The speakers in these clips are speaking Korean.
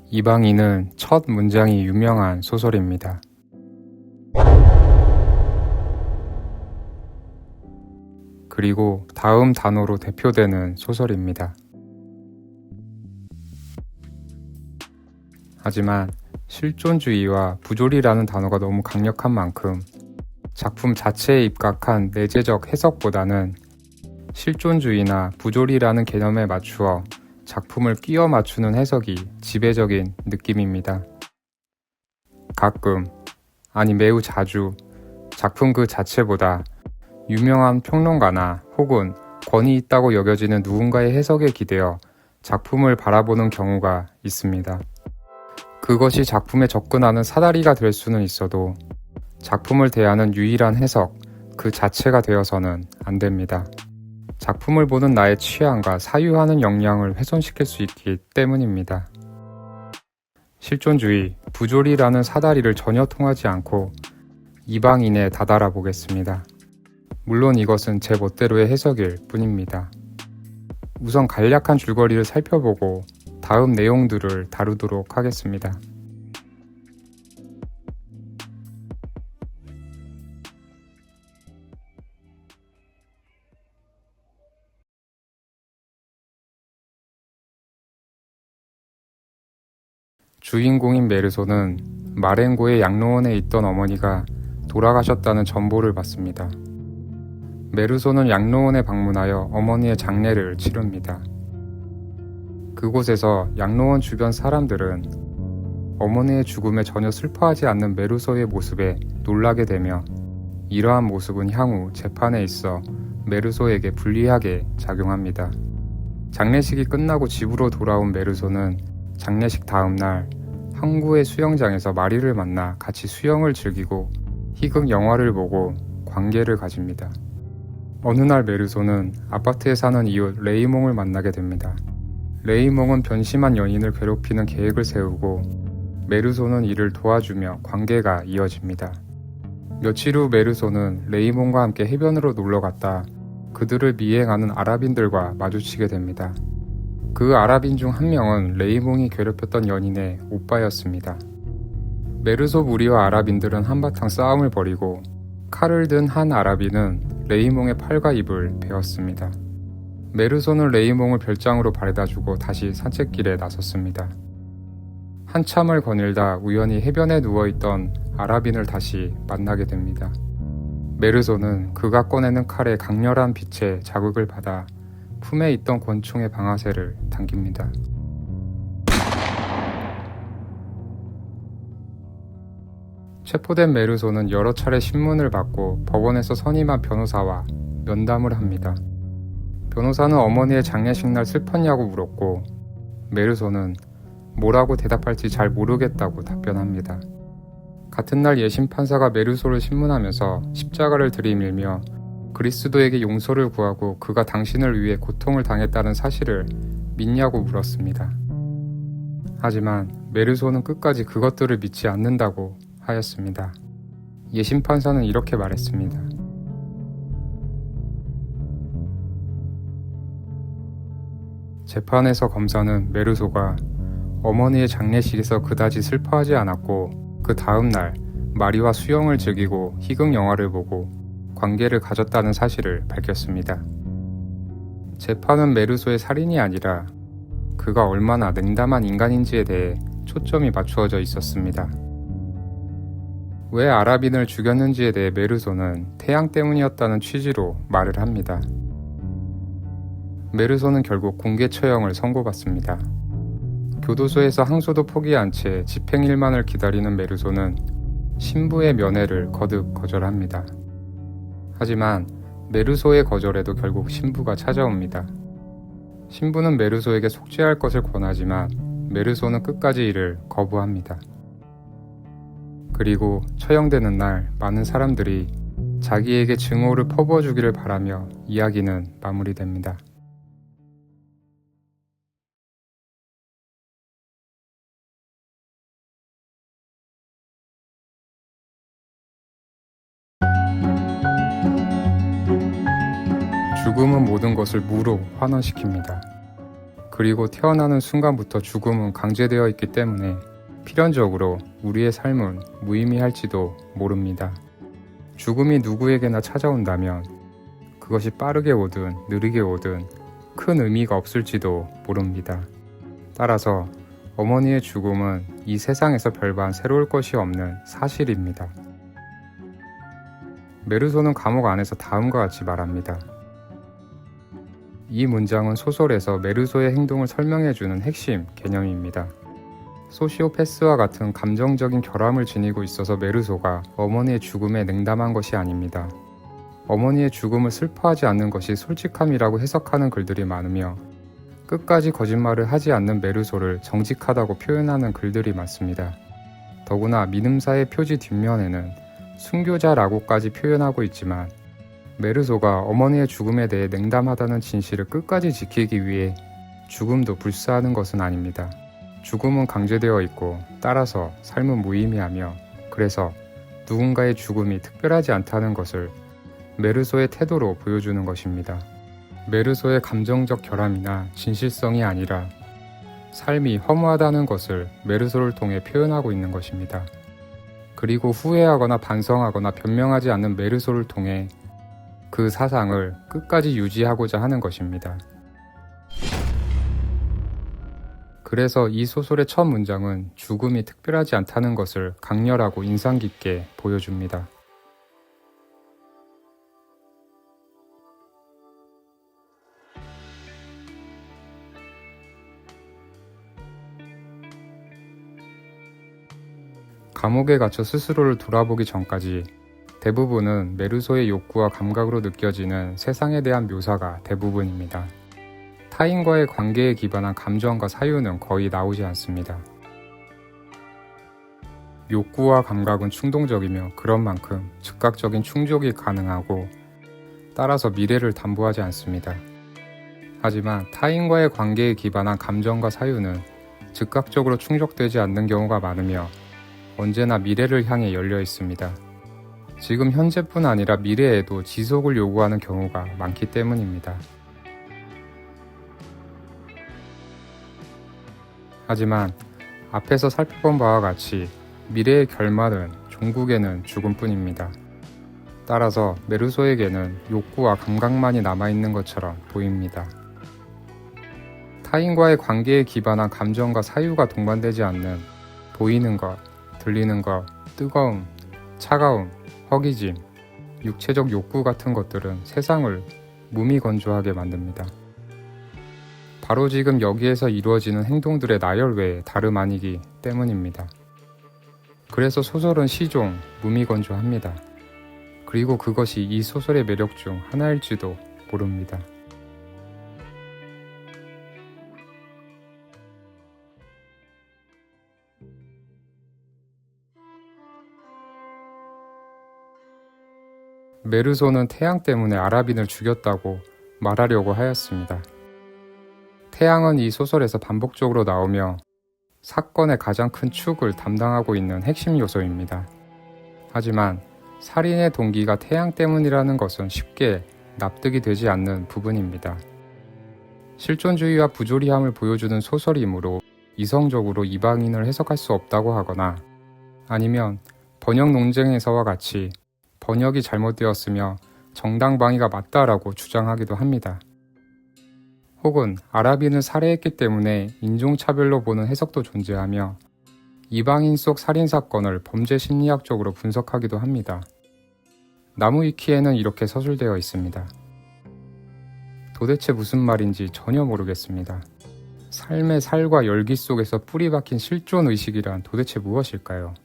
이방인은 첫 문장이 유명한 소설입니다. 그리고 다음 단어로 대표되는 소설입니다. 하지만 실존주의와 부조리라는 단어가 너무 강력한 만큼 작품 자체에 입각한 내재적 해석보다는 실존주의나 부조리라는 개념에 맞추어 작품을 끼워 맞추는 해석이 지배적인 느낌입니다. 가끔, 아니 매우 자주 작품 그 자체보다 유명한 평론가나 혹은 권위 있다고 여겨지는 누군가의 해석에 기대어 작품을 바라보는 경우가 있습니다. 그것이 작품에 접근하는 사다리가 될 수는 있어도 작품을 대하는 유일한 해석 그 자체가 되어서는 안 됩니다. 작품을 보는 나의 취향과 사유하는 역량을 훼손시킬 수 있기 때문입니다. 실존주의, 부조리라는 사다리를 전혀 통하지 않고 이방인에 다다라 보겠습니다. 물론 이것은 제 멋대로의 해석일 뿐입니다. 우선 간략한 줄거리를 살펴보고 다음 내용들을 다루도록 하겠습니다. 주인공인 메르소는 마렌고의 양로원에 있던 어머니가 돌아가셨다는 전보를 받습니다. 메르소는 양로원에 방문하여 어머니의 장례를 치릅니다. 그곳에서 양로원 주변 사람들은 어머니의 죽음에 전혀 슬퍼하지 않는 메르소의 모습에 놀라게 되며 이러한 모습은 향후 재판에 있어 메르소에게 불리하게 작용합니다. 장례식이 끝나고 집으로 돌아온 메르소는 장례식 다음 날 항구의 수영장에서 마리를 만나 같이 수영을 즐기고 희극 영화를 보고 관계를 가집니다. 어느 날 메르소는 아파트에 사는 이웃 레이몽을 만나게 됩니다. 레이몽은 변심한 연인을 괴롭히는 계획을 세우고 메르소는 이를 도와주며 관계가 이어집니다. 며칠 후 메르소는 레이몽과 함께 해변으로 놀러갔다 그들을 미행하는 아랍인들과 마주치게 됩니다. 그 아랍인 중 한 명은 레이몽이 괴롭혔던 연인의 오빠였습니다. 메르소 무리와 아랍인들은 한바탕 싸움을 벌이고 칼을 든 한 아랍인은 레이몽의 팔과 입을 베었습니다. 메르소는 레이몽을 별장으로 바래다주고 다시 산책길에 나섰습니다. 한참을 거닐다 우연히 해변에 누워있던 아랍인을 다시 만나게 됩니다. 메르소는 그가 꺼내는 칼의 강렬한 빛에 자극을 받아 품에 있던 권총의 방아쇠를 당깁니다. 체포된 메르소는 여러 차례 신문을 받고 법원에서 선임한 변호사와 면담을 합니다. 변호사는 어머니의 장례식 날 슬펐냐고 물었고 메르소는 뭐라고 대답할지 잘 모르겠다고 답변합니다. 같은 날 예심 판사가 메르소를 신문하면서 십자가를 들이밀며 그리스도에게 용서를 구하고 그가 당신을 위해 고통을 당했다는 사실을 믿냐고 물었습니다. 하지만 메르소는 끝까지 그것들을 믿지 않는다고 하였습니다. 예심 판사는 이렇게 말했습니다. 재판에서 검사는 메르소가 어머니의 장례식에서 그다지 슬퍼하지 않았고 그 다음 날 마리와 수영을 즐기고 희극 영화를 보고 관계를 가졌다는 사실을 밝혔습니다. 재판은 메르소의 살인이 아니라 그가 얼마나 냉담한 인간인지에 대해 초점이 맞추어져 있었습니다. 왜 아랍인을 죽였는지에 대해 메르소는 태양 때문이었다는 취지로 말을 합니다. 메르소는 결국 공개 처형을 선고받습니다. 교도소에서 항소도 포기한 채 집행일만을 기다리는 메르소는 신부의 면회를 거듭 거절합니다. 하지만 메르소의 거절에도 결국 신부가 찾아옵니다. 신부는 메르소에게 속죄할 것을 권하지만 메르소는 끝까지 이를 거부합니다. 그리고 처형되는 날 많은 사람들이 자기에게 증오를 퍼부어주기를 바라며 이야기는 마무리됩니다. 죽음은 모든 것을 무로 환원시킵니다. 그리고 태어나는 순간부터 죽음은 강제되어 있기 때문에 필연적으로 우리의 삶은 무의미할지도 모릅니다. 죽음이 누구에게나 찾아온다면 그것이 빠르게 오든 느리게 오든 큰 의미가 없을지도 모릅니다. 따라서 어머니의 죽음은 이 세상에서 별반 새로울 것이 없는 사실입니다. 메르소는 감옥 안에서 다음과 같이 말합니다. 이 문장은 소설에서 메르소의 행동을 설명해주는 핵심 개념입니다. 소시오패스와 같은 감정적인 결함을 지니고 있어서 메르소가 어머니의 죽음에 냉담한 것이 아닙니다. 어머니의 죽음을 슬퍼하지 않는 것이 솔직함이라고 해석하는 글들이 많으며 끝까지 거짓말을 하지 않는 메르소를 정직하다고 표현하는 글들이 많습니다. 더구나 민음사의 표지 뒷면에는 순교자라고까지 표현하고 있지만 메르소가 어머니의 죽음에 대해 냉담하다는 진실을 끝까지 지키기 위해 죽음도 불사하는 것은 아닙니다. 죽음은 강제되어 있고 따라서 삶은 무의미하며 그래서 누군가의 죽음이 특별하지 않다는 것을 메르소의 태도로 보여주는 것입니다. 메르소의 감정적 결함이나 진실성이 아니라 삶이 허무하다는 것을 메르소를 통해 표현하고 있는 것입니다. 그리고 후회하거나 반성하거나 변명하지 않는 메르소를 통해 그 사상을 끝까지 유지하고자 하는 것입니다. 그래서 이 소설의 첫 문장은 죽음이 특별하지 않다는 것을 강렬하고 인상 깊게 보여줍니다. 감옥에 갇혀 스스로를 돌아보기 전까지 대부분은 메르소의 욕구와 감각으로 느껴지는 세상에 대한 묘사가 대부분입니다. 타인과의 관계에 기반한 감정과 사유는 거의 나오지 않습니다. 욕구와 감각은 충동적이며 그런 만큼 즉각적인 충족이 가능하고 따라서 미래를 담보하지 않습니다. 하지만 타인과의 관계에 기반한 감정과 사유는 즉각적으로 충족되지 않는 경우가 많으며 언제나 미래를 향해 열려 있습니다. 지금 현재뿐 아니라 미래에도 지속을 요구하는 경우가 많기 때문입니다. 하지만 앞에서 살펴본 바와 같이 미래의 결말은 종국에는 죽음뿐입니다. 따라서 메르소에게는 욕구와 감각만이 남아있는 것처럼 보입니다. 타인과의 관계에 기반한 감정과 사유가 동반되지 않는 보이는 것, 들리는 것, 뜨거움, 차가움, 허기짐, 육체적 욕구 같은 것들은 세상을 무미건조하게 만듭니다. 바로 지금 여기에서 이루어지는 행동들의 나열 외에 다름 아니기 때문입니다. 그래서 소설은 시종 무미건조합니다. 그리고 그것이 이 소설의 매력 중 하나일지도 모릅니다. 메르소는 태양 때문에 아라빈을 죽였다고 말하려고 하였습니다. 태양은 이 소설에서 반복적으로 나오며 사건의 가장 큰 축을 담당하고 있는 핵심 요소입니다. 하지만 살인의 동기가 태양 때문이라는 것은 쉽게 납득이 되지 않는 부분입니다. 실존주의와 부조리함을 보여주는 소설이므로 이성적으로 이방인을 해석할 수 없다고 하거나 아니면 번역 논쟁에서와 같이 번역이 잘못되었으며 정당방위가 맞다라고 주장하기도 합니다. 혹은 아랍인을 살해했기 때문에 인종차별로 보는 해석도 존재하며 이방인 속 살인사건을 범죄 심리학적으로 분석하기도 합니다. 나무위키에는 이렇게 서술되어 있습니다. 도대체 무슨 말인지 전혀 모르겠습니다. 삶의 살과 열기 속에서 뿌리 박힌 실존의식이란 도대체 무엇일까요?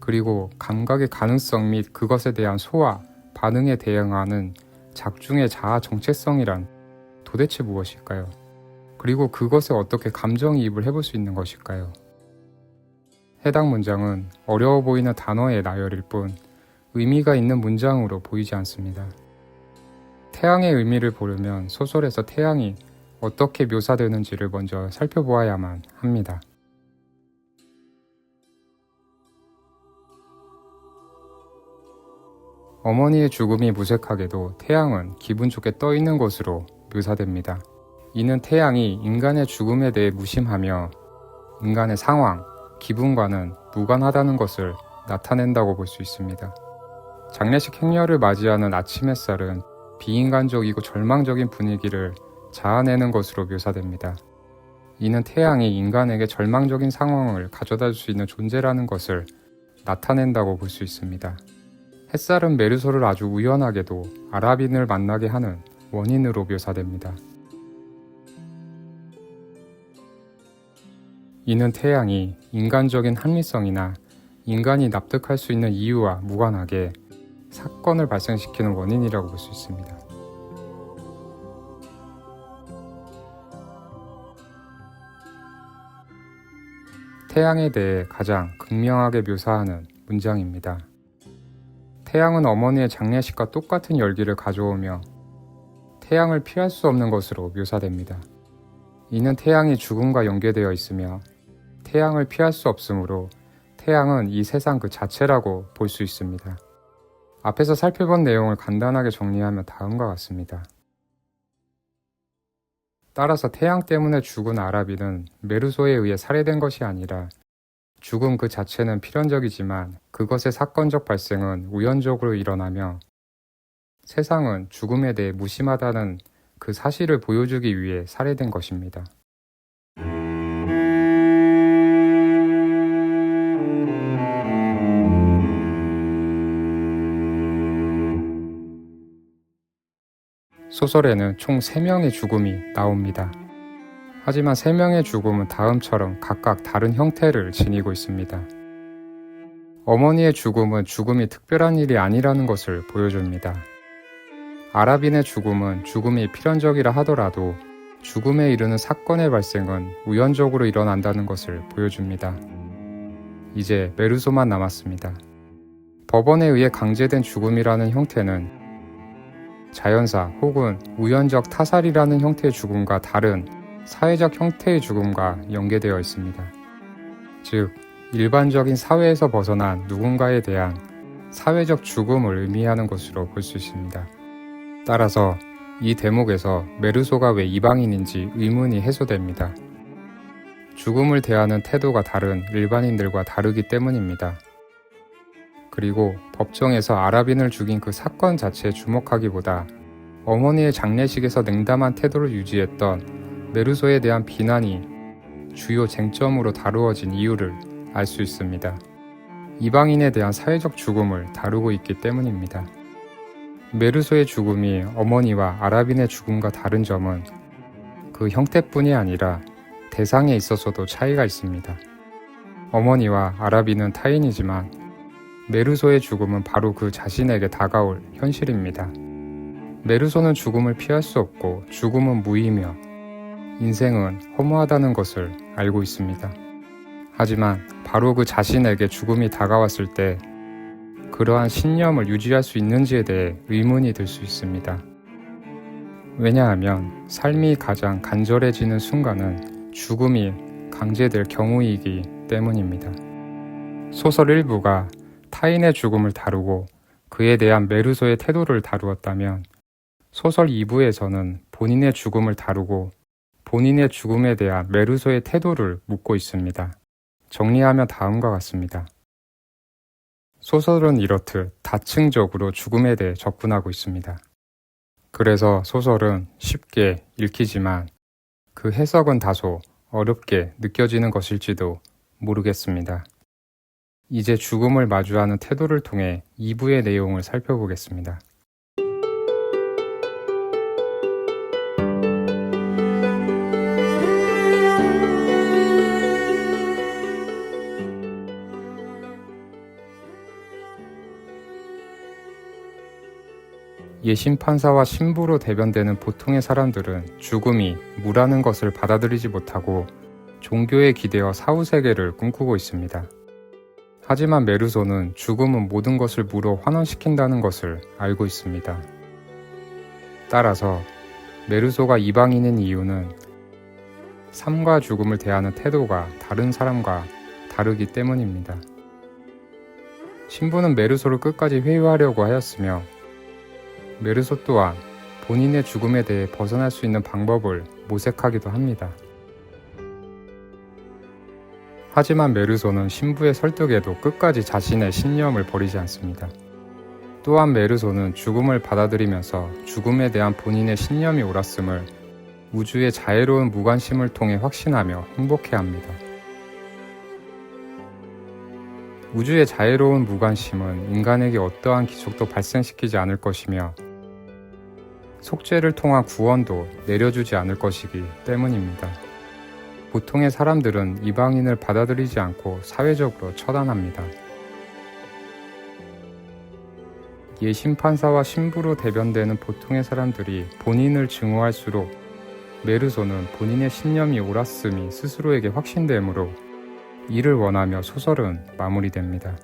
그리고 감각의 가능성 및 그것에 대한 소화, 반응에 대응하는 작중의 자아 정체성이란 도대체 무엇일까요? 그리고 그것에 어떻게 감정이입을 해볼 수 있는 것일까요? 해당 문장은 어려워 보이는 단어의 나열일 뿐 의미가 있는 문장으로 보이지 않습니다. 태양의 의미를 보려면 소설에서 태양이 어떻게 묘사되는지를 먼저 살펴보아야만 합니다. 어머니의 죽음이 무색하게도 태양은 기분 좋게 떠 있는 것으로 묘사됩니다. 이는 태양이 인간의 죽음에 대해 무심하며 인간의 상황, 기분과는 무관하다는 것을 나타낸다고 볼 수 있습니다. 장례식 행렬을 맞이하는 아침 햇살은 비인간적이고 절망적인 분위기를 자아내는 것으로 묘사됩니다. 이는 태양이 인간에게 절망적인 상황을 가져다 줄 수 있는 존재라는 것을 나타낸다고 볼 수 있습니다. 햇살은 메르소를 아주 우연하게도 아랍인을 만나게 하는 원인으로 묘사됩니다. 이는 태양이 인간적인 합리성이나 인간이 납득할 수 있는 이유와 무관하게 사건을 발생시키는 원인이라고 볼 수 있습니다. 태양에 대해 가장 극명하게 묘사하는 문장입니다. 태양은 어머니의 장례식과 똑같은 열기를 가져오며 태양을 피할 수 없는 것으로 묘사됩니다. 이는 태양이 죽음과 연계되어 있으며 태양을 피할 수 없으므로 태양은 이 세상 그 자체라고 볼 수 있습니다. 앞에서 살펴본 내용을 간단하게 정리하면 다음과 같습니다. 따라서 태양 때문에 죽은 아랍인은 메르소에 의해 살해된 것이 아니라 죽음 그 자체는 필연적이지만 그것의 사건적 발생은 우연적으로 일어나며 세상은 죽음에 대해 무심하다는 그 사실을 보여주기 위해 살해된 것입니다. 소설에는 총 3명의 죽음이 나옵니다. 하지만 3명의 죽음은 다음처럼 각각 다른 형태를 지니고 있습니다. 어머니의 죽음은 죽음이 특별한 일이 아니라는 것을 보여줍니다. 아랍인의 죽음은 죽음이 필연적이라 하더라도 죽음에 이르는 사건의 발생은 우연적으로 일어난다는 것을 보여줍니다. 이제 메르소만 남았습니다. 법원에 의해 강제된 죽음이라는 형태는 자연사 혹은 우연적 타살이라는 형태의 죽음과 다른 사회적 형태의 죽음과 연계되어 있습니다. 즉, 일반적인 사회에서 벗어난 누군가에 대한 사회적 죽음을 의미하는 것으로 볼 수 있습니다. 따라서 이 대목에서 메르소가 왜 이방인인지 의문이 해소됩니다. 죽음을 대하는 태도가 다른 일반인들과 다르기 때문입니다. 그리고 법정에서 아랍인을 죽인 그 사건 자체에 주목하기보다 어머니의 장례식에서 냉담한 태도를 유지했던 메르소에 대한 비난이 주요 쟁점으로 다루어진 이유를 알 수 있습니다. 이방인에 대한 사회적 죽음을 다루고 있기 때문입니다. 메르소의 죽음이 어머니와 아랍인의 죽음과 다른 점은 그 형태뿐이 아니라 대상에 있어서도 차이가 있습니다. 어머니와 아랍인은 타인이지만 메르소의 죽음은 바로 그 자신에게 다가올 현실입니다. 메르소는 죽음을 피할 수 없고 죽음은 무의며 인생은 허무하다는 것을 알고 있습니다. 하지만 바로 그 자신에게 죽음이 다가왔을 때 그러한 신념을 유지할 수 있는지에 대해 의문이 들 수 있습니다. 왜냐하면 삶이 가장 간절해지는 순간은 죽음이 강제될 경우이기 때문입니다. 소설 일부가 타인의 죽음을 다루고 그에 대한 메르소의 태도를 다루었다면 소설 2부에서는 본인의 죽음을 다루고 본인의 죽음에 대한 메르소의 태도를 묻고 있습니다. 정리하면 다음과 같습니다. 소설은 이렇듯 다층적으로 죽음에 대해 접근하고 있습니다. 그래서 소설은 쉽게 읽히지만 그 해석은 다소 어렵게 느껴지는 것일지도 모르겠습니다. 이제 죽음을 마주하는 태도를 통해 2부의 내용을 살펴보겠습니다. 예심판사와 신부로 대변되는 보통의 사람들은 죽음이 무라는 것을 받아들이지 못하고 종교에 기대어 사후세계를 꿈꾸고 있습니다. 하지만 메르소는 죽음은 모든 것을 무로 환원시킨다는 것을 알고 있습니다. 따라서 메르소가 이방인인 이유는 삶과 죽음을 대하는 태도가 다른 사람과 다르기 때문입니다. 신부는 메르소를 끝까지 회유하려고 하였으며 메르소 또한 본인의 죽음에 대해 벗어날 수 있는 방법을 모색하기도 합니다. 하지만 메르소는 신부의 설득에도 끝까지 자신의 신념을 버리지 않습니다. 또한 메르소는 죽음을 받아들이면서 죽음에 대한 본인의 신념이 옳았음을 우주의 자애로운 무관심을 통해 확신하며 행복해합니다. 우주의 자애로운 무관심은 인간에게 어떠한 기적도 발생시키지 않을 것이며 속죄를 통한 구원도 내려주지 않을 것이기 때문입니다. 보통의 사람들은 이방인을 받아들이지 않고 사회적으로 처단합니다. 예심판사와 신부로 대변되는 보통의 사람들이 본인을 증오할수록 메르소는 본인의 신념이 옳았음이 스스로에게 확신되므로 이를 원하며 소설은 마무리됩니다.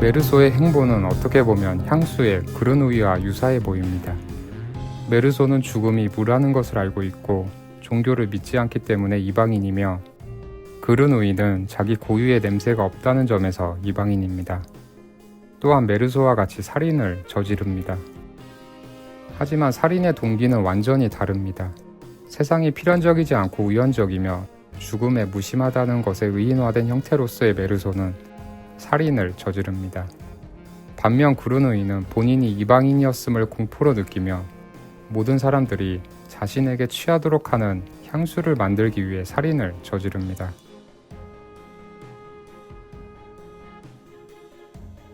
메르소의 행보는 어떻게 보면 향수의 그르누이와 유사해 보입니다. 메르소는 죽음이 무라는 것을 알고 있고 종교를 믿지 않기 때문에 이방인이며 그르누이는 자기 고유의 냄새가 없다는 점에서 이방인입니다. 또한 메르소와 같이 살인을 저지릅니다. 하지만 살인의 동기는 완전히 다릅니다. 세상이 필연적이지 않고 우연적이며 죽음에 무심하다는 것에 의인화된 형태로서의 메르소는 살인을 저지릅니다. 반면 그르누이는 본인이 이방인이었음을 공포로 느끼며 모든 사람들이 자신에게 취하도록 하는 향수를 만들기 위해 살인을 저지릅니다.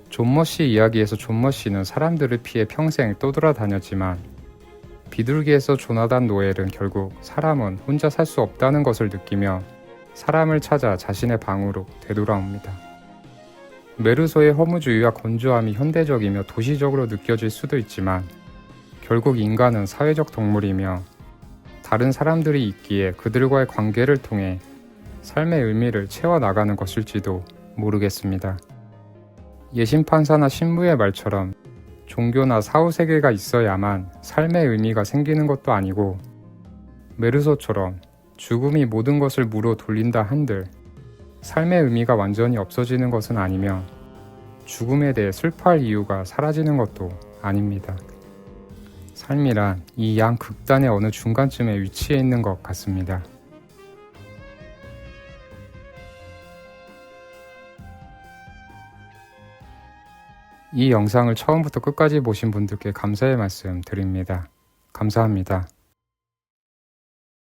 존 머시 이야기에서 존 머시는 사람들을 피해 평생 떠돌아다녔지만 비둘기에서 조나단 노엘은 결국 사람은 혼자 살 수 없다는 것을 느끼며 사람을 찾아 자신의 방으로 되돌아옵니다. 메르소의 허무주의와 건조함이 현대적이며 도시적으로 느껴질 수도 있지만 결국 인간은 사회적 동물이며 다른 사람들이 있기에 그들과의 관계를 통해 삶의 의미를 채워나가는 것일지도 모르겠습니다. 예심판사나 신부의 말처럼 종교나 사후세계가 있어야만 삶의 의미가 생기는 것도 아니고 메르소처럼 죽음이 모든 것을 무로 돌린다 한들 삶의 의미가 완전히 없어지는 것은 아니며 죽음에 대해 슬퍼할 이유가 사라지는 것도 아닙니다. 삶이란 이 양 극단의 어느 중간쯤에 위치해 있는 것 같습니다. 이 영상을 처음부터 끝까지 보신 분들께 감사의 말씀 드립니다. 감사합니다.